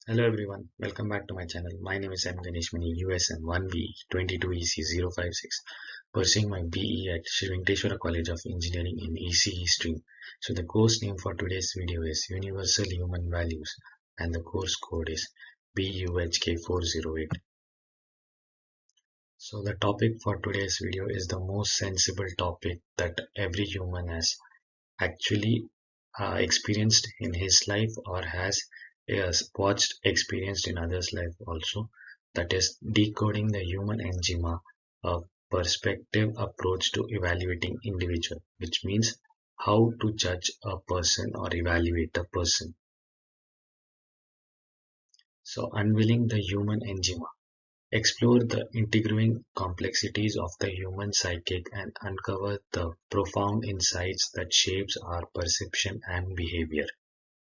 Hello everyone, welcome back to my channel. My name is M. Ganesh Mani, USN 1B 22EC056, pursuing my BE at Sri Venkateswara College of Engineering in ECE stream. So the course name for today's video is Universal Human Values and the course code is BUHK408. So the topic for today's video is the most sensible topic that every human has actually experienced in his life or has watched experienced in others' life also. That is decoding the human angima, a perspective approach to evaluating individual, which means how to judge a person or evaluate a person. So unveiling the human angima. Explore the intriguing complexities of the human psychic and uncover the profound insights that shapes our perception and behavior.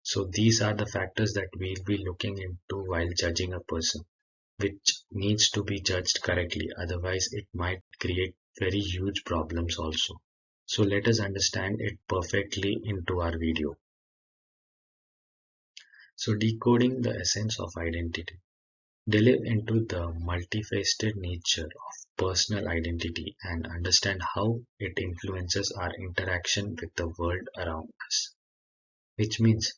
So these are the factors that we'll be looking into while judging a person, which needs to be judged correctly, otherwise it might create very huge problems also. So let us understand it perfectly into our video. So decoding the essence of identity. Delve into the multifaceted nature of personal identity and understand how it influences our interaction with the world around us. Which means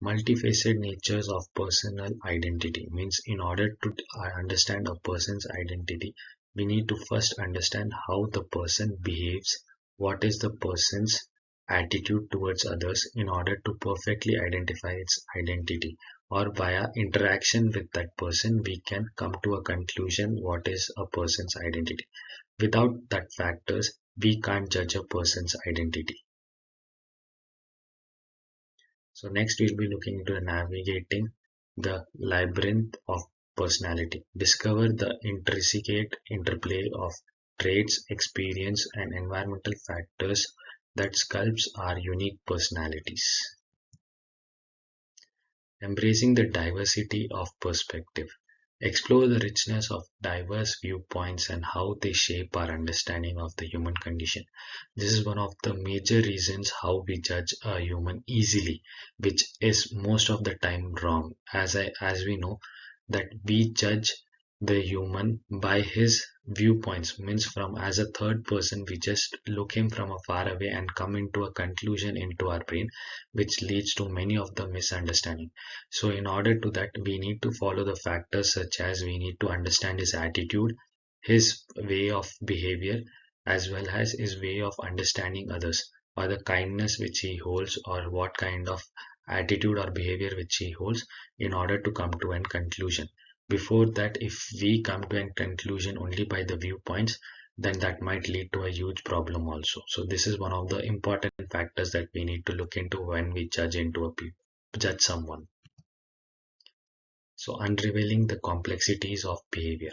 multifaceted natures of personal identity means in order to understand a person's identity, we need to first understand how the person behaves, what is the person's attitude towards others in order to perfectly identify its identity, or via interaction with that person we can come to a conclusion what is a person's identity. Without that factors we can't judge a person's identity. So next we'll be looking into navigating the labyrinth of personality. Discover the intricate interplay of traits, experience, and environmental factors that sculpts our unique personalities. Embracing the diversity of perspective. Explore the richness of diverse viewpoints and how they shape our understanding of the human condition. This is one of the major reasons how we judge a human easily, which is most of the time wrong. As we know that we judge the human by his viewpoints, means from as a third person we just look him from a far away and come into a conclusion into our brain, which leads to many of the misunderstanding. So in order to that we need to follow the factors such as we need to understand his attitude, his way of behavior, as well as his way of understanding others, or the kindness which he holds, or what kind of attitude or behavior which he holds, in order to come to a conclusion. Before that, if we come to a conclusion only by the viewpoints, then that might lead to a huge problem also. So this is one of the important factors that we need to look into when we judge someone. So unraveling the complexities of behavior.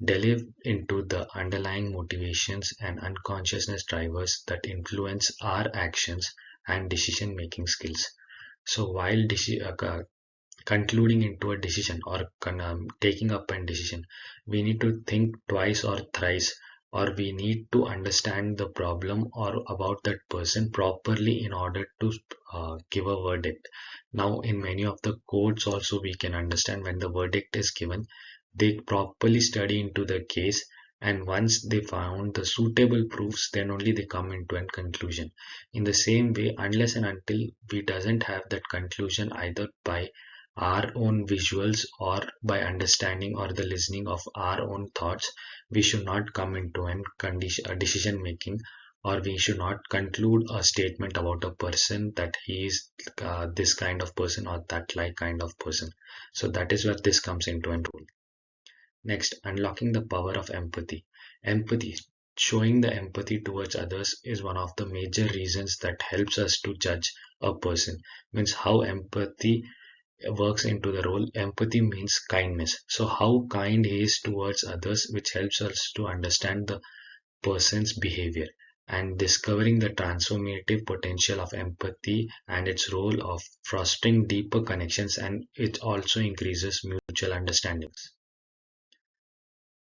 Delve into the underlying motivations and unconsciousness drivers that influence our actions and decision making skills. So while concluding into a decision or taking up a decision, we need to think twice or thrice, or we need to understand the problem or about that person properly in order to give a verdict. Now in many of the courts also we can understand when the verdict is given, they properly study into the case, and once they found the suitable proofs then only they come into a conclusion. In the same way, unless and until we doesn't have that conclusion either by our own visuals or by understanding or the listening of our own thoughts, we should not come into a decision making, or we should not conclude a statement about a person that he is this kind of person or that like kind of person. So that is where this comes into a role. Next, unlocking the power of empathy. Empathy, showing the empathy towards others, is one of the major reasons that helps us to judge a person. Means how empathy works into the role. Empathy means kindness. So how kind he is towards others, which helps us to understand the person's behavior, and discovering the transformative potential of empathy and its role of fostering deeper connections, and it also increases mutual understandings.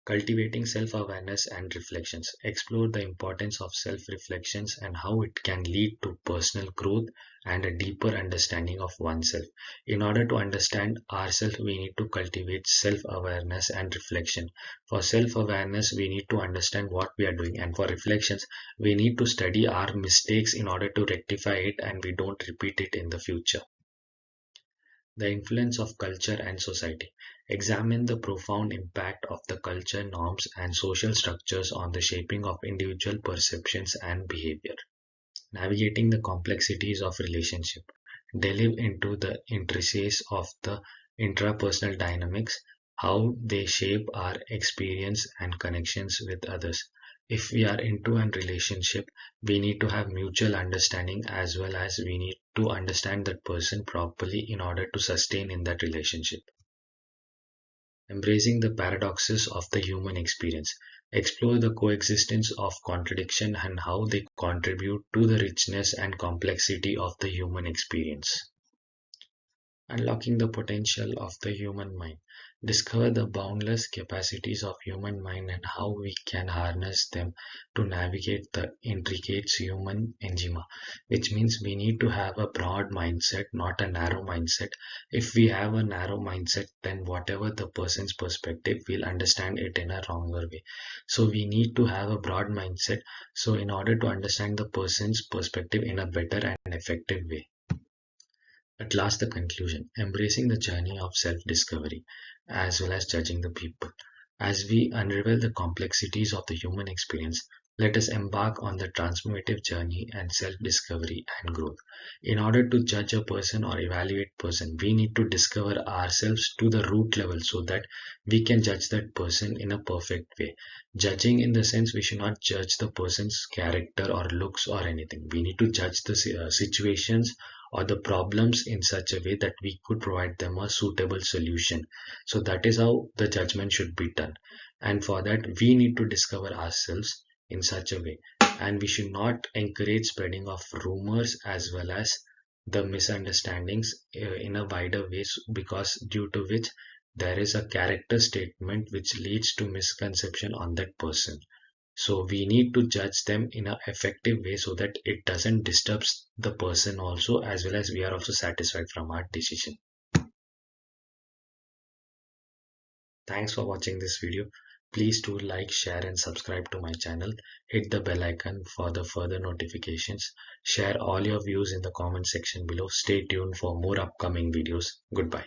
Cultivating self-awareness and reflections. Explore the importance of self-reflections and how it can lead to personal growth and a deeper understanding of oneself. In order to understand ourselves, we need to cultivate self-awareness and reflection. For self-awareness, we need to understand what we are doing, and for reflections, we need to study our mistakes in order to rectify it and we don't repeat it in the future. The influence of culture and society. Examine the profound impact of the culture, norms, and social structures on the shaping of individual perceptions and behavior. Navigating the complexities of relationship. Delve into the intricacies of the intrapersonal dynamics, how they shape our experience and connections with others. If we are into a relationship, we need to have mutual understanding as well as we need to understand that person properly in order to sustain in that relationship. Embracing the paradoxes of the human experience. Explore the coexistence of contradiction and how they contribute to the richness and complexity of the human experience. Unlocking the potential of the human mind. Discover the boundless capacities of human mind and how we can harness them to navigate the intricate human enigma, which means we need to have a broad mindset, not a narrow mindset. If we have a narrow mindset, then whatever the person's perspective, we'll understand it in a wronger way. So we need to have a broad mindset. So in order to understand the person's perspective in a better and effective way. At last, the conclusion, embracing the journey of self discovery as well as judging the people. As we unravel the complexities of the human experience, let us embark on the transformative journey and self discovery and growth. In order to judge a person or evaluate person, we need to discover ourselves to the root level so that we can judge that person in a perfect way. Judging in the sense we should not judge the person's character or looks or anything. We need to judge the situations or the problems in such a way that we could provide them a suitable solution. So that is how the judgment should be done. And for that, we need to discover ourselves in such a way. And we should not encourage spreading of rumors as well as the misunderstandings in a wider way, because due to which there is a character statement which leads to misconception on that person. So we need to judge them in an effective way so that it doesn't disturb the person also, as well as we are also satisfied from our decision. Thanks for watching this video. Please do like, share and subscribe to my channel. Hit the bell icon for the further notifications. Share all your views in the comment section below. Stay tuned for more upcoming videos. Goodbye.